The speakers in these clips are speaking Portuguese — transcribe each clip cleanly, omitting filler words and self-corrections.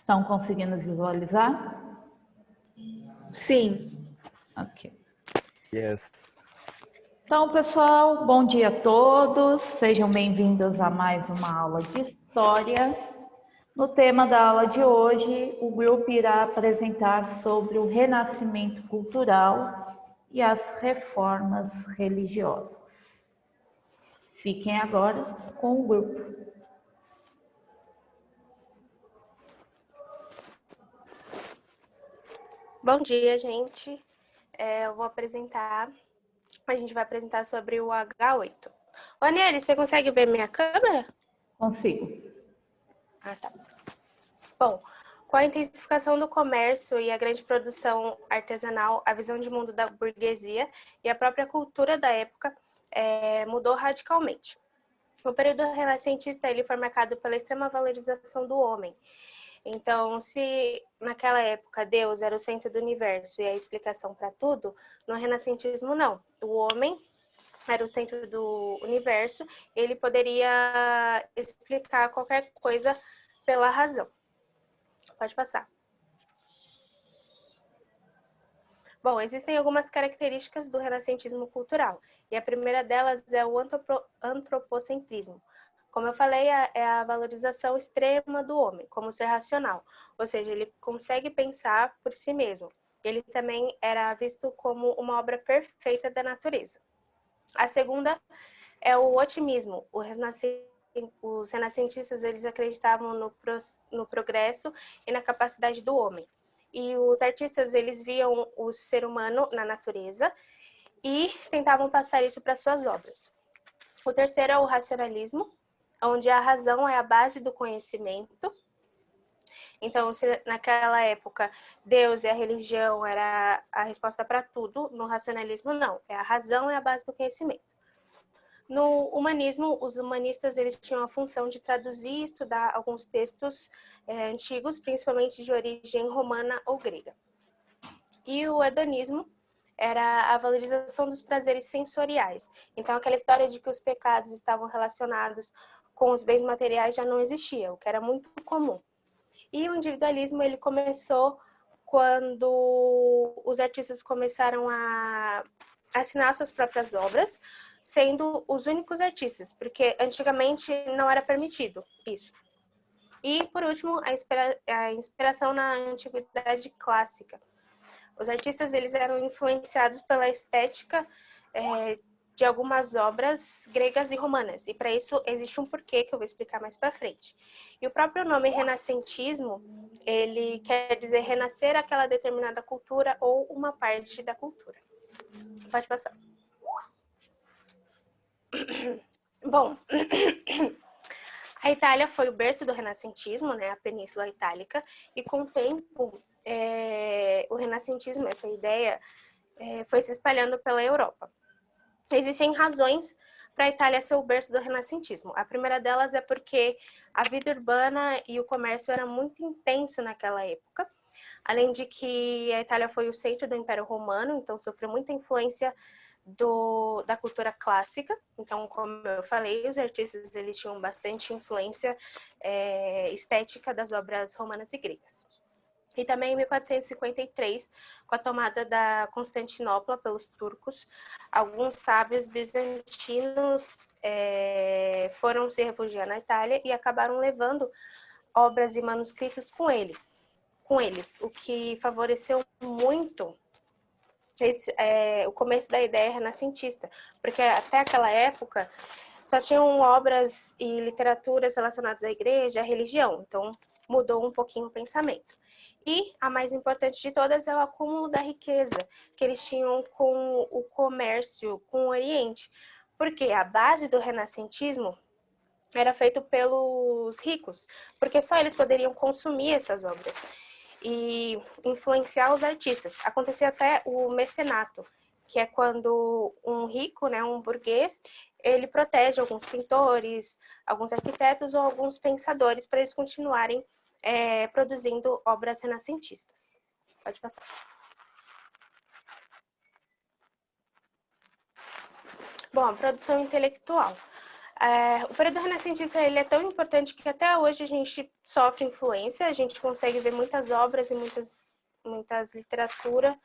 Estão conseguindo visualizar? Sim. Ok. Yes. Então, pessoal, bom dia a todos. Sejam bem-vindos a mais uma aula de História. No tema da aula de hoje, o grupo irá apresentar sobre o renascimento cultural e as reformas religiosas. Fiquem agora com o grupo. Bom dia, gente. A gente vai apresentar sobre o H8. Ô, Aniele, você consegue ver minha câmera? Consigo. Ah, tá. Bom, com a intensificação do comércio e a grande produção artesanal, a visão de mundo da burguesia e a própria cultura da época mudou radicalmente. O período renascentista ele foi marcado pela extrema valorização do homem. Então, se naquela época Deus era o centro do universo e a explicação para tudo, no renascentismo não. O homem era o centro do universo, ele poderia explicar qualquer coisa pela razão. Pode passar. Bom, existem algumas características do renascentismo cultural, e a primeira delas é o antropocentrismo. Como eu falei, é a valorização extrema do homem, como ser racional, ou seja, ele consegue pensar por si mesmo. Ele também era visto como uma obra perfeita da natureza. A segunda é o otimismo. Os renascentistas eles acreditavam no progresso e na capacidade do homem. E os artistas eles viam o ser humano na natureza e tentavam passar isso para suas obras. O terceiro é o racionalismo, onde a razão é a base do conhecimento. Então, se naquela época Deus e a religião era a resposta para tudo, no racionalismo não, a razão é a base do conhecimento. No humanismo, os humanistas eles tinham a função de traduzir e estudar alguns textos antigos, principalmente de origem romana ou grega. E o hedonismo era a valorização dos prazeres sensoriais. Então, aquela história de que os pecados estavam relacionados com os bens materiais já não existia, o que era muito comum. E o individualismo ele começou quando os artistas começaram a assinar suas próprias obras, sendo os únicos artistas, porque antigamente não era permitido isso. E, por último, a inspiração na antiguidade clássica. Os artistas eles eram influenciados pela estética de algumas obras gregas e romanas, e para isso existe um porquê que eu vou explicar mais para frente. E o próprio nome renascentismo, ele quer dizer renascer aquela determinada cultura ou uma parte da cultura. Pode passar. Bom, a Itália foi o berço do renascentismo, né, a Península Itálica, e com o tempo o renascentismo, essa ideia, foi se espalhando pela Europa. Existem razões para a Itália ser o berço do renascentismo. A primeira delas é porque a vida urbana e o comércio era muito intenso naquela época, além de que a Itália foi o centro do Império Romano, então sofreu muita influência da cultura clássica. Então, como eu falei, os artistas eles tinham bastante influência estética das obras romanas e gregas. E também em 1453, com a tomada da Constantinopla pelos turcos, alguns sábios bizantinos foram se refugiar na Itália e acabaram levando obras e manuscritos com eles, o que favoreceu muito o começo da ideia renascentista, porque até aquela época só tinham obras e literaturas relacionadas à igreja, à religião, então mudou um pouquinho o pensamento. E a mais importante de todas é o acúmulo da riqueza que eles tinham com o comércio com o Oriente, porque a base do renascentismo era feito pelos ricos, porque só eles poderiam consumir essas obras e influenciar os artistas. Acontecia até o mecenato, que é quando um rico, né, um burguês, ele protege alguns pintores, alguns arquitetos ou alguns pensadores para eles continuarem produzindo obras renascentistas. Pode passar. Bom, a produção intelectual. O período renascentista ele é tão importante que até hoje a gente sofre influência, a gente consegue ver muitas obras e muita literatura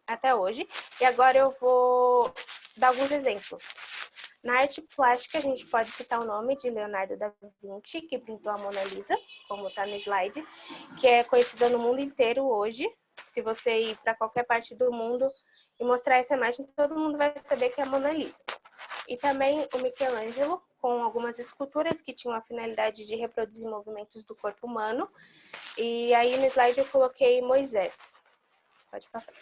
até hoje. E agora eu vou dar alguns exemplos. Na arte plástica, a gente pode citar o nome de Leonardo da Vinci, que pintou a Mona Lisa, como está no slide, que é conhecida no mundo inteiro hoje. Se você ir para qualquer parte do mundo e mostrar essa imagem, todo mundo vai saber que é a Mona Lisa. E também o Michelangelo, com algumas esculturas que tinham a finalidade de reproduzir movimentos do corpo humano. E aí no slide eu coloquei Moisés. Pode passar.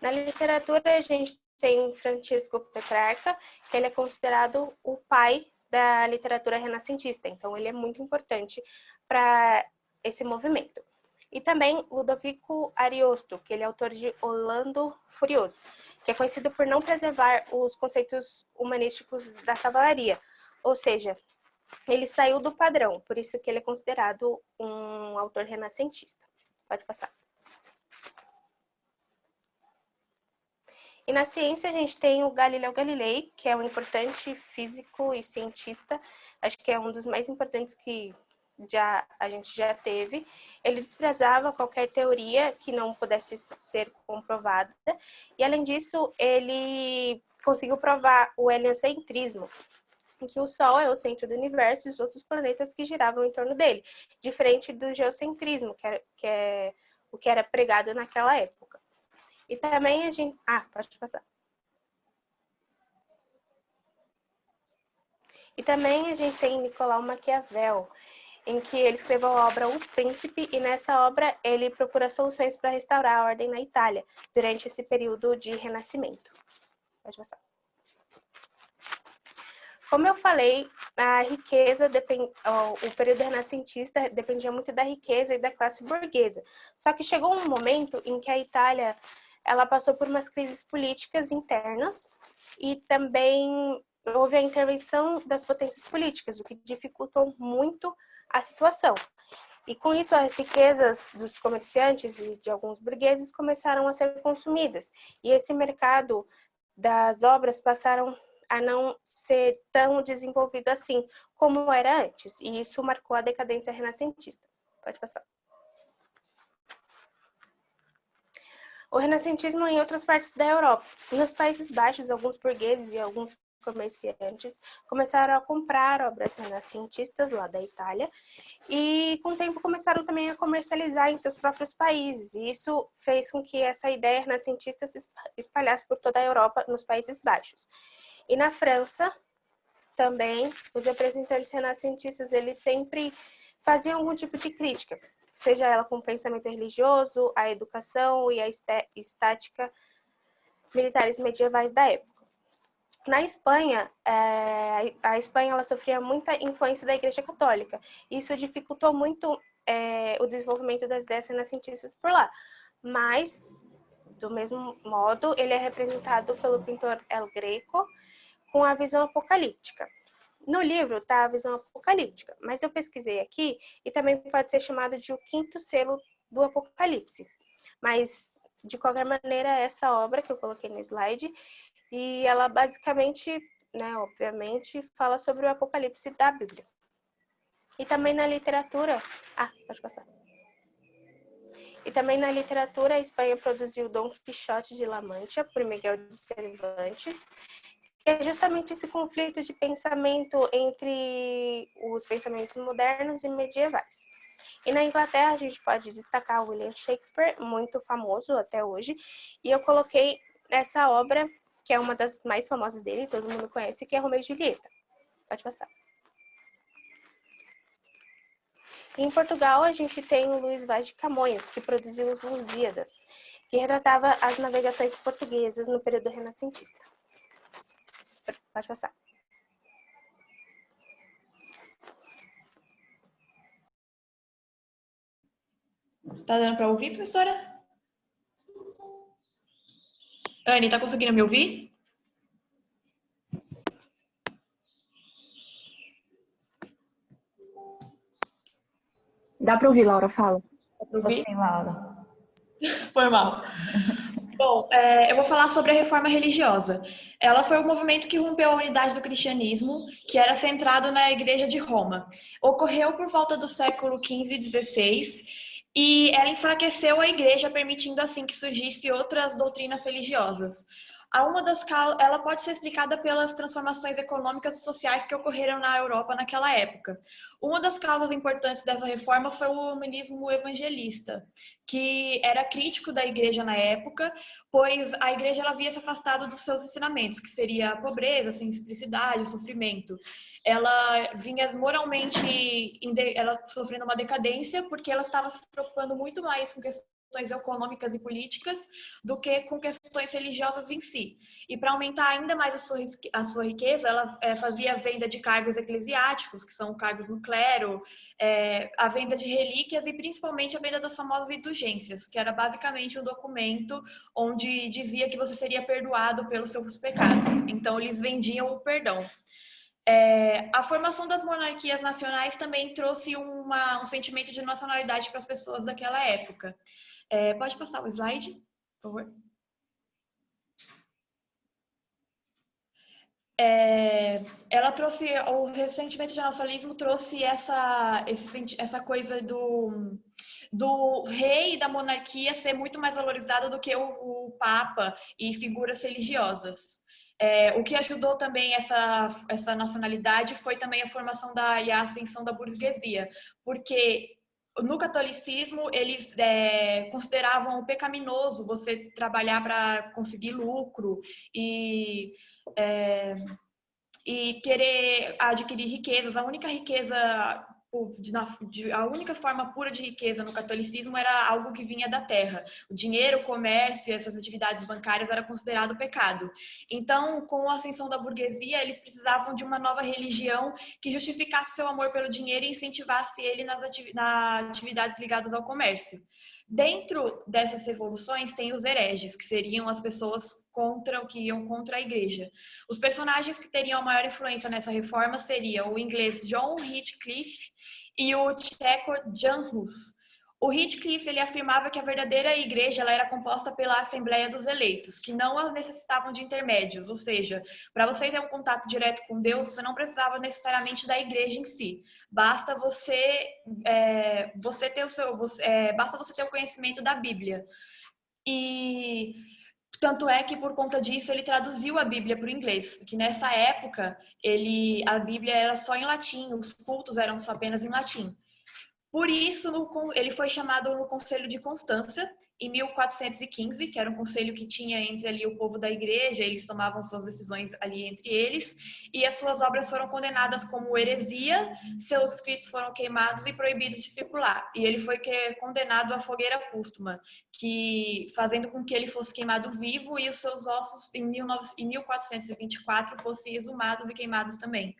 Na literatura, a gente tem Francisco Petrarca, que ele é considerado o pai da literatura renascentista. Então, ele é muito importante para esse movimento. E também Ludovico Ariosto, que ele é autor de Orlando Furioso, que é conhecido por não preservar os conceitos humanísticos da cavalaria. Ou seja, ele saiu do padrão, por isso que ele é considerado um autor renascentista. Pode passar. E na ciência a gente tem o Galileu Galilei, que é um importante físico e cientista, acho que é um dos mais importantes que a gente já teve. Ele desprezava qualquer teoria que não pudesse ser comprovada, e além disso, ele conseguiu provar o heliocentrismo, em que o Sol é o centro do universo e os outros planetas que giravam em torno dele, diferente do geocentrismo, que é o que era pregado naquela época. E também a gente... pode passar. E também a gente tem Nicolau Maquiavel, em que ele escreveu a obra O Príncipe, e nessa obra ele procura soluções para restaurar a ordem na Itália, durante esse período de renascimento. Pode passar. Como eu falei, a riqueza, o período renascentista dependia muito da riqueza e da classe burguesa. Só que chegou um momento em que a Itália ela passou por umas crises políticas internas e também houve a intervenção das potências políticas, o que dificultou muito a situação. E com isso, as riquezas dos comerciantes e de alguns burgueses começaram a ser consumidas. E esse mercado das obras passaram a não ser tão desenvolvido assim como era antes. E isso marcou a decadência renascentista. Pode passar. O renascentismo em outras partes da Europa. Nos Países Baixos, alguns burgueses e alguns comerciantes começaram a comprar obras renascentistas lá da Itália e com o tempo começaram também a comercializar em seus próprios países, e isso fez com que essa ideia renascentista se espalhasse por toda a Europa, nos Países Baixos. E na França também, os representantes renascentistas, eles sempre faziam algum tipo de crítica, seja ela com o pensamento religioso, a educação e a estática militares medievais da época. Na Espanha, a Espanha ela sofria muita influência da Igreja Católica. Isso dificultou muito o desenvolvimento das ideias renascentistas por lá. Mas, do mesmo modo, ele é representado pelo pintor El Greco com a visão apocalíptica. No livro está a visão apocalíptica, mas eu pesquisei aqui e também pode ser chamado de o quinto selo do Apocalipse. Mas, de qualquer maneira, essa obra que eu coloquei no slide, e ela basicamente, obviamente, fala sobre o Apocalipse da Bíblia. E também na literatura... pode passar. E também na literatura, a Espanha produziu Dom Quixote de La Mancha, por Miguel de Cervantes, que é justamente esse conflito de pensamento entre os pensamentos modernos e medievais. E na Inglaterra, a gente pode destacar o William Shakespeare, muito famoso até hoje, e eu coloquei essa obra, que é uma das mais famosas dele, todo mundo conhece, que é Romeu e Julieta. Pode passar. E em Portugal, a gente tem o Luís Vaz de Camões, que produziu os Lusíadas, que retratava as navegações portuguesas no período renascentista. Pode passar. Tá dando para ouvir, professora? Anne, tá conseguindo me ouvir? Dá para ouvir, Laura, fala. Dá para ouvir? Sim, Laura. Foi mal. Bom, eu vou falar sobre a reforma religiosa. Ela foi o movimento que rompeu a unidade do cristianismo, que era centrado na Igreja de Roma. Ocorreu por volta do século XV e XVI, e ela enfraqueceu a Igreja, permitindo assim que surgissem outras doutrinas religiosas. Ela pode ser explicada pelas transformações econômicas e sociais que ocorreram na Europa naquela época. Uma das causas importantes dessa reforma foi o humanismo evangelista, que era crítico da Igreja na época, pois a Igreja ela havia se afastado dos seus ensinamentos, que seria a pobreza, a simplicidade, o sofrimento. Ela vinha moralmente, ela sofrendo uma decadência, porque ela estava se preocupando muito mais com questões econômicas e políticas do que com questões religiosas em si. E para aumentar ainda mais a sua riqueza, ela fazia a venda de cargos eclesiásticos, que são cargos no clero, a venda de relíquias e principalmente a venda das famosas indulgências, que era basicamente um documento onde dizia que você seria perdoado pelos seus pecados. Então, eles vendiam o perdão. A formação das monarquias nacionais também trouxe um sentimento de nacionalidade para as pessoas daquela época. Pode passar o slide, por favor? Ela trouxe, o ressentimento de nacionalismo trouxe essa coisa do rei e da monarquia ser muito mais valorizada do que o papa e figuras religiosas. O que ajudou também essa nacionalidade foi também a formação e a ascensão da burguesia, porque no catolicismo eles consideravam pecaminoso você trabalhar para conseguir lucro e querer adquirir riquezas. A única riqueza, a única forma pura de riqueza no catolicismo era algo que vinha da terra. O dinheiro, o comércio e essas atividades bancárias era considerado pecado. Então, com a ascensão da burguesia, eles precisavam de uma nova religião que justificasse seu amor pelo dinheiro e incentivasse ele nas atividades ligadas ao comércio. Dentro dessas revoluções tem os hereges, que seriam as pessoas que iam contra a igreja. Os personagens que teriam a maior influência nessa reforma seriam o inglês John Heathcliff e o tcheco Jan Hus. O Heathcliff ele afirmava que a verdadeira igreja ela era composta pela Assembleia dos Eleitos, que não necessitavam de intermédios, ou seja, para você ter um contato direto com Deus, você não precisava necessariamente da igreja em si. Basta você ter o conhecimento da Bíblia. E tanto é que por conta disso ele traduziu a Bíblia para o inglês, que nessa época a Bíblia era só em latim, os cultos eram só apenas em latim. Por isso, ele foi chamado no Conselho de Constância, em 1415, que era um conselho que tinha entre ali o povo da igreja, eles tomavam suas decisões ali entre eles, e as suas obras foram condenadas como heresia, seus escritos foram queimados e proibidos de circular. E ele foi condenado à fogueira póstuma, fazendo com que ele fosse queimado vivo e os seus ossos, em 1424, fossem exumados e queimados também.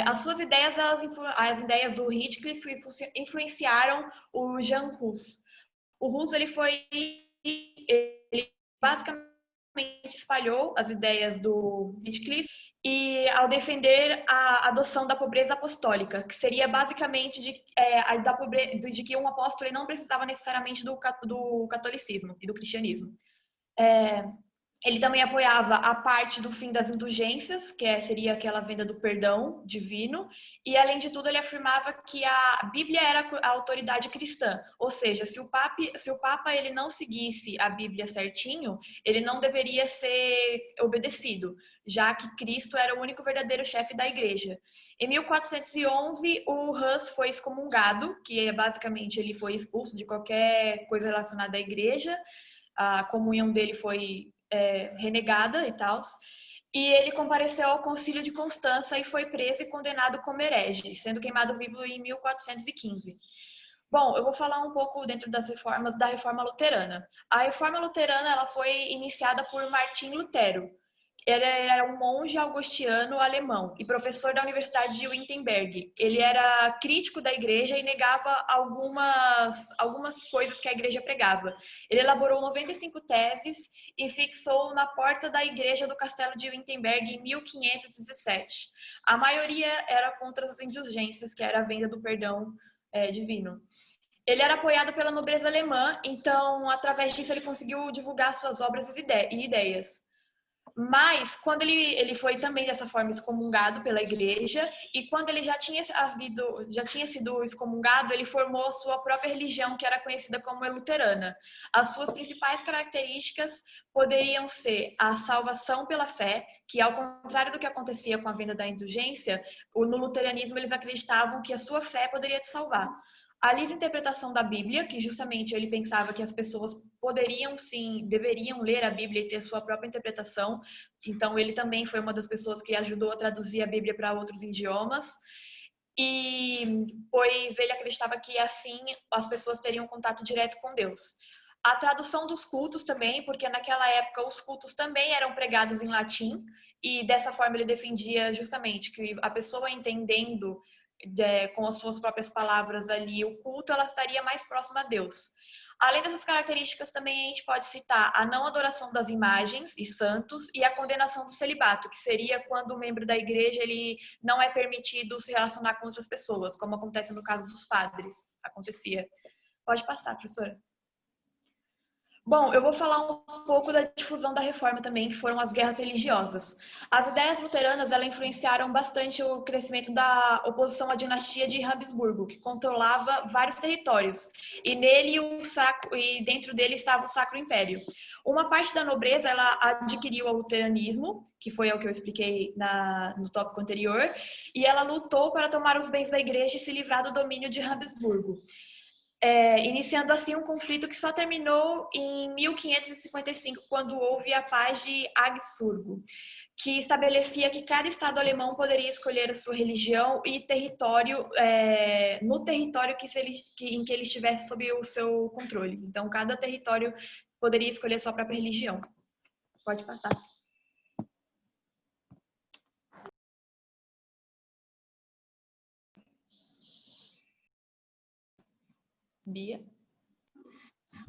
As suas ideias, as ideias do Heathcliff influenciaram o Jan Hus. O Hus ele basicamente espalhou as ideias do Heathcliff e ao defender a adoção da pobreza apostólica, que seria basicamente de que um apóstolo não precisava necessariamente do catolicismo e do cristianismo. Ele também apoiava a parte do fim das indulgências, que seria aquela venda do perdão divino, e além de tudo ele afirmava que a Bíblia era a autoridade cristã, ou seja, se o Papa ele não seguisse a Bíblia certinho, ele não deveria ser obedecido, já que Cristo era o único verdadeiro chefe da igreja. Em 1411, o Hus foi excomungado, que basicamente ele foi expulso de qualquer coisa relacionada à igreja, a comunhão dele foi renegada e tal. E ele compareceu ao Concílio de Constança e foi preso e condenado como herege, sendo queimado vivo em 1415. Bom, eu vou falar um pouco dentro das reformas da Reforma Luterana. A Reforma Luterana ela foi iniciada por Martim Lutero. Ele era um monge augustiano alemão e professor da Universidade de Wittenberg. Ele era crítico da igreja e negava algumas coisas que a igreja pregava. Ele elaborou 95 teses e fixou na porta da igreja do castelo de Wittenberg em 1517. A maioria era contra as indulgências, que era a venda do perdão divino. Ele era apoiado pela nobreza alemã, então, através disso, ele conseguiu divulgar suas obras e ideias. Mas, quando ele foi também dessa forma excomungado pela igreja, e quando ele já tinha sido excomungado, ele formou a sua própria religião, que era conhecida como luterana. As suas principais características poderiam ser a salvação pela fé, que ao contrário do que acontecia com a venda da indulgência, no luteranismo eles acreditavam que a sua fé poderia te salvar. A livre interpretação da Bíblia, que justamente ele pensava que as pessoas poderiam sim, deveriam ler a Bíblia e ter sua própria interpretação. Então ele também foi uma das pessoas que ajudou a traduzir a Bíblia para outros idiomas. E pois ele acreditava que assim as pessoas teriam contato direto com Deus. A tradução dos cultos também, porque naquela época os cultos também eram pregados em latim, e dessa forma ele defendia justamente que a pessoa entendendo com as suas próprias palavras ali o culto, ela estaria mais próxima a Deus. Além dessas características, também a gente pode citar a não adoração das imagens e santos e a condenação do celibato, que seria quando o membro da igreja ele não é permitido se relacionar com outras pessoas, como acontece no caso dos padres. Acontecia. Pode passar, professora. Bom, eu vou falar um pouco da difusão da reforma também, que foram as guerras religiosas. As ideias luteranas, elas influenciaram bastante o crescimento da oposição à dinastia de Habsburgo, que controlava vários territórios, e dentro dele estava o Sacro Império. Uma parte da nobreza, ela adquiriu o luteranismo, que foi o que eu expliquei no tópico anterior, e ela lutou para tomar os bens da igreja e se livrar do domínio de Habsburgo. Iniciando assim um conflito que só terminou em 1555, quando houve a Paz de Augsburgo, que estabelecia que cada estado alemão poderia escolher a sua religião e território no território em que ele estivesse sob o seu controle. Então, cada território poderia escolher a sua própria religião. Pode passar. Bia?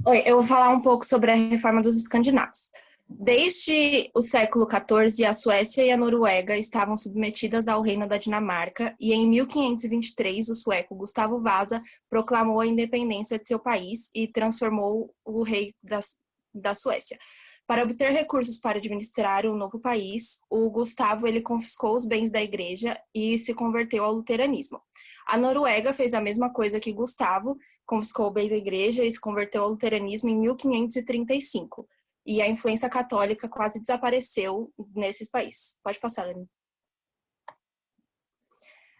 Oi, eu vou falar um pouco sobre a reforma dos escandinavos. Desde o século XIV, a Suécia e a Noruega estavam submetidas ao reino da Dinamarca e em 1523 o sueco Gustavo Vasa proclamou a independência de seu país e transformou o rei da Suécia. Para obter recursos para administrar o novo país, o Gustavo ele confiscou os bens da igreja e se converteu ao luteranismo. A Noruega fez a mesma coisa que Gustavo, confiscou o bem da igreja e se converteu ao luteranismo em 1535. E a influência católica quase desapareceu nesses países. Pode passar, Anne.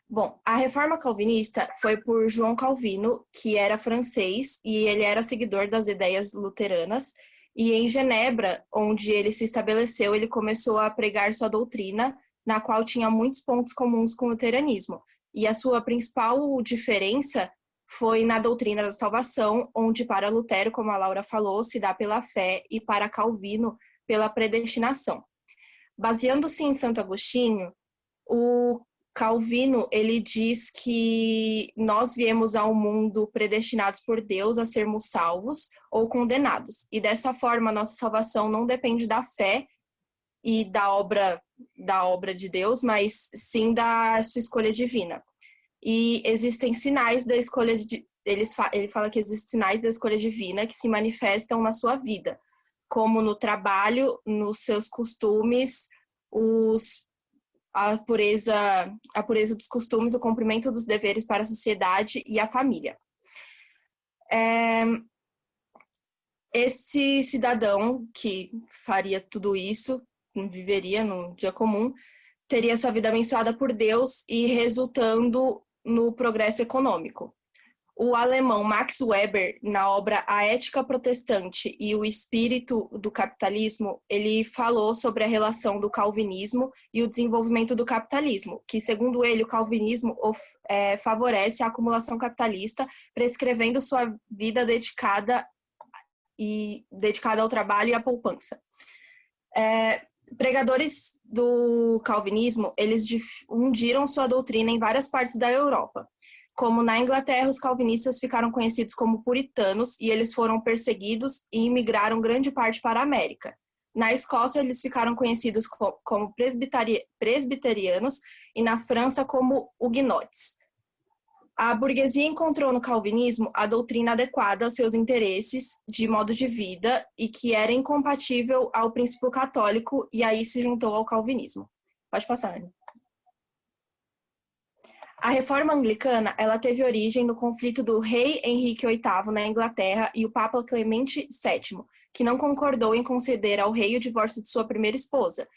Bom, a reforma calvinista foi por João Calvino, que era francês e ele era seguidor das ideias luteranas. E em Genebra, onde ele se estabeleceu, ele começou a pregar sua doutrina, na qual tinha muitos pontos comuns com o luteranismo. E a sua principal diferença foi na doutrina da salvação, onde para Lutero, como a Laura falou, se dá pela fé e para Calvino pela predestinação. Baseando-se em Santo Agostinho, o Calvino ele diz que nós viemos ao mundo predestinados por Deus a sermos salvos ou condenados. E dessa forma, a nossa salvação não depende da fé e da obra de Deus, mas sim da sua escolha divina. E existem sinais da escolha ele fala que existem sinais da escolha divina que se manifestam na sua vida, como no trabalho, nos seus costumes, a pureza dos costumes, o cumprimento dos deveres para a sociedade e a família. Esse cidadão que faria tudo isso, viveria num dia comum, teria sua vida abençoada por Deus e resultando no progresso econômico. O alemão Max Weber, na obra A Ética Protestante e o Espírito do Capitalismo, ele falou sobre a relação do calvinismo e o desenvolvimento do capitalismo, que, segundo ele, o calvinismo favorece a acumulação capitalista, prescrevendo sua vida dedicada ao trabalho e à poupança. Pregadores do calvinismo, eles difundiram sua doutrina em várias partes da Europa. Como na Inglaterra, os calvinistas ficaram conhecidos como puritanos e eles foram perseguidos e imigraram grande parte para a América. Na Escócia, eles ficaram conhecidos como presbiterianos e na França como huguenotes. A burguesia encontrou no calvinismo a doutrina adequada aos seus interesses de modo de vida e que era incompatível ao princípio católico, e aí se juntou ao calvinismo. Pode passar, Anne. A reforma anglicana, ela teve origem no conflito do rei Henrique VIII na Inglaterra e o Papa Clemente VII, que não concordou em conceder ao rei o divórcio de sua primeira esposa.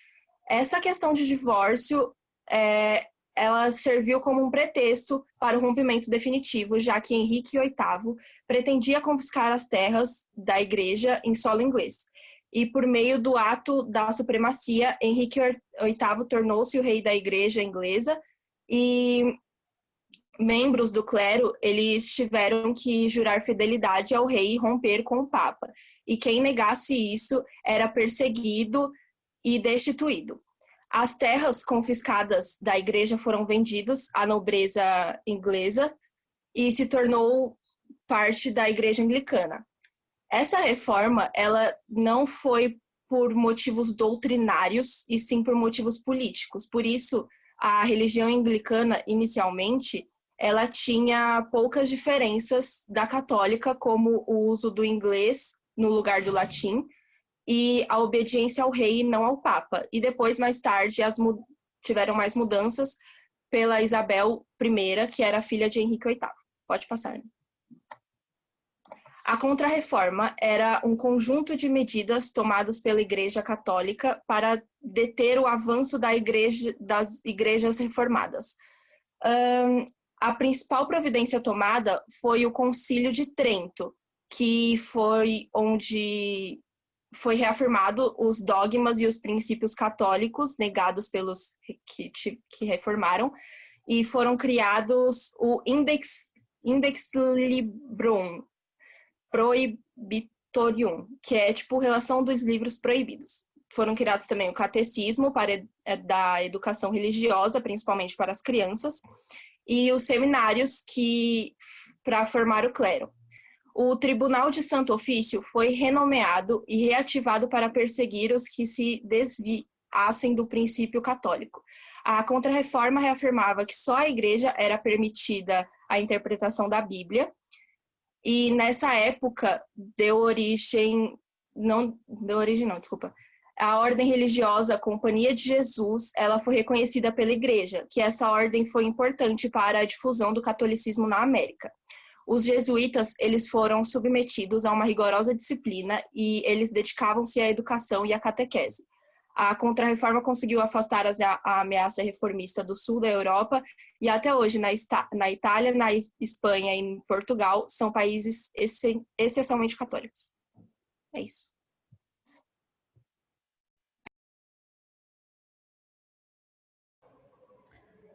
Essa questão de divórcio, ela serviu como um pretexto para o rompimento definitivo, já que Henrique VIII pretendia confiscar as terras da igreja em solo inglês. E por meio do ato da supremacia, Henrique VIII tornou-se o rei da igreja inglesa e membros do clero, eles tiveram que jurar fidelidade ao rei e romper com o Papa. E quem negasse isso era perseguido e destituído. As terras confiscadas da igreja foram vendidas à nobreza inglesa e se tornou parte da igreja anglicana. Essa reforma, ela não foi por motivos doutrinários, e sim por motivos políticos. Por isso, a religião anglicana, inicialmente, ela tinha poucas diferenças da católica, como o uso do inglês no lugar do latim e a obediência ao rei e não ao papa. E depois, mais tarde, tiveram mais mudanças pela Isabel I, que era filha de Henrique VIII. Pode passar, né? A Contra-Reforma era um conjunto de medidas tomadas pela Igreja Católica para deter o avanço das igrejas reformadas. A principal providência tomada foi o Concílio de Trento, que foi onde foi reafirmado os dogmas e os princípios católicos negados pelos que reformaram, e foram criados o Index Librorum Prohibitorium, que é tipo relação dos livros proibidos. Foram criados também o catecismo da educação religiosa, principalmente para as crianças, e os seminários para formar o clero. O Tribunal de Santo Ofício foi renomeado e reativado para perseguir os que se desviassem do princípio católico. A Contra-Reforma reafirmava que só a Igreja era permitida a interpretação da Bíblia, e nessa época a ordem religiosa Companhia de Jesus, ela foi reconhecida pela Igreja, que essa ordem foi importante para a difusão do catolicismo na América. Os jesuítas, eles foram submetidos a uma rigorosa disciplina e eles dedicavam-se à educação e à catequese. A Contra-Reforma conseguiu afastar a ameaça reformista do sul da Europa e até hoje na Itália, na Espanha e em Portugal são países essencialmente católicos. É isso.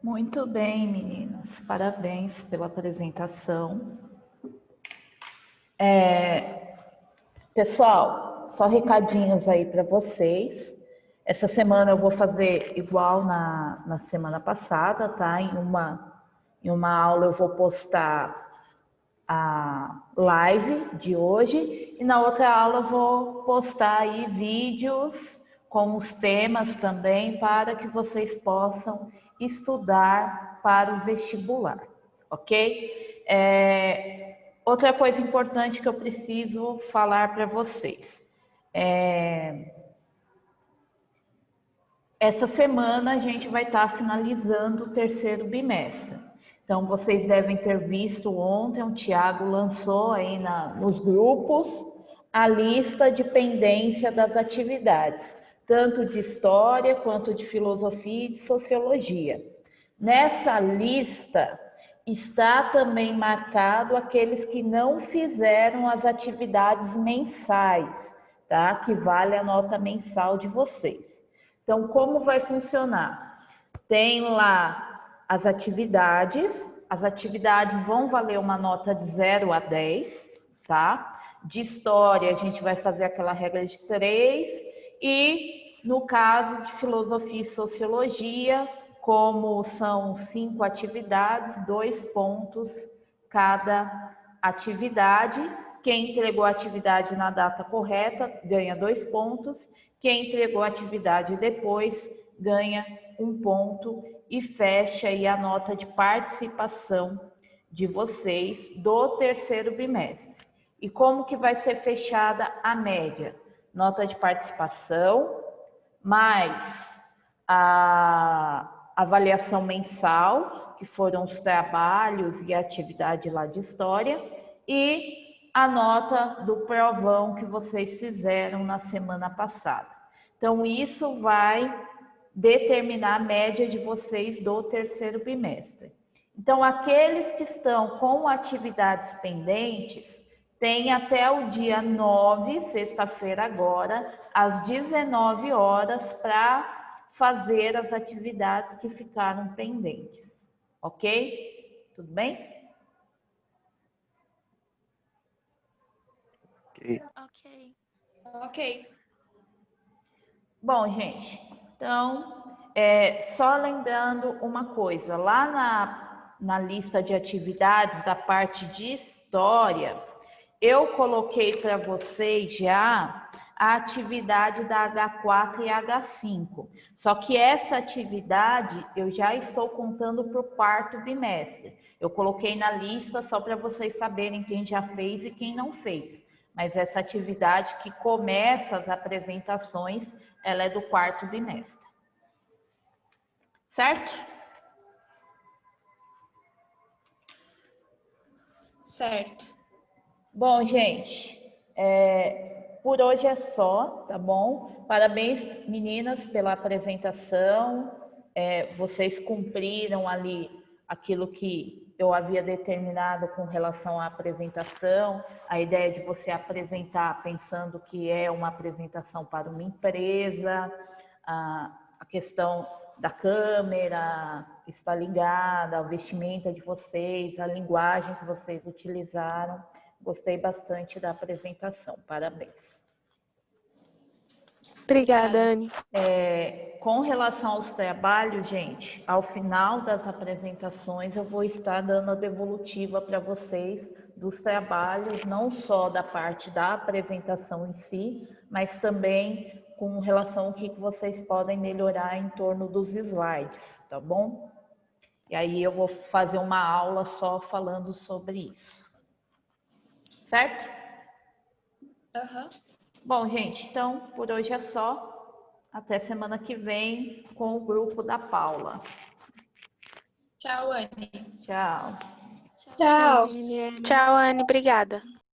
Muito bem, meninas. Parabéns pela apresentação. Pessoal, só recadinhos aí para vocês. Essa semana eu vou fazer igual na semana passada, tá? Em uma aula eu vou postar a live de hoje e na outra aula eu vou postar aí vídeos com os temas também para que vocês possam estudar para o vestibular, ok? Outra coisa importante que eu preciso falar para vocês. Essa semana a gente vai estar finalizando o terceiro bimestre. Então, vocês devem ter visto ontem, o Tiago lançou aí nos grupos a lista de pendência das atividades, tanto de história quanto de filosofia e de sociologia. Nessa lista está também marcado aqueles que não fizeram as atividades mensais, tá? Que vale a nota mensal de vocês. Então, como vai funcionar? Tem lá as atividades vão valer uma nota de 0 a 10, tá? De história, a gente vai fazer aquela regra de 3, e no caso de filosofia e sociologia, como são 5 atividades, 2 pontos cada atividade. Quem entregou a atividade na data correta ganha 2 pontos. Quem entregou a atividade depois ganha 1 ponto e fecha aí a nota de participação de vocês do terceiro bimestre. E como que vai ser fechada a média? Nota de participação, mais a avaliação mensal, que foram os trabalhos e a atividade lá de história, e a nota do provão que vocês fizeram na semana passada. Então, isso vai determinar a média de vocês do terceiro bimestre. Então, aqueles que estão com atividades pendentes, têm até o dia 9, sexta-feira agora, às 19 horas, para fazer as atividades que ficaram pendentes. Ok? Tudo bem? Ok. Ok. Bom, gente, então, só lembrando uma coisa, lá na lista de atividades da parte de história, eu coloquei para vocês já a atividade da H4 e H5, só que essa atividade eu já estou contando para o quarto bimestre. Eu coloquei na lista só para vocês saberem quem já fez e quem não fez. Mas essa atividade que começa as apresentações, ela é do quarto bimestre. Certo? Certo. Bom, gente, por hoje é só, tá bom? Parabéns, meninas, pela apresentação. Vocês cumpriram ali aquilo que eu havia determinado com relação à apresentação, a ideia de você apresentar pensando que é uma apresentação para uma empresa, a questão da câmera está ligada, a vestimenta de vocês, a linguagem que vocês utilizaram. Gostei bastante da apresentação, parabéns. Obrigada, Anne. Com relação aos trabalhos, gente, ao final das apresentações eu vou estar dando a devolutiva para vocês dos trabalhos, não só da parte da apresentação em si, mas também com relação ao que vocês podem melhorar em torno dos slides, tá bom? E aí eu vou fazer uma aula só falando sobre isso. Certo? Aham. Bom, gente, então por hoje é só. Até semana que vem com o grupo da Paula. Tchau, Anne. Tchau. Tchau. Tchau, Anne. Obrigada.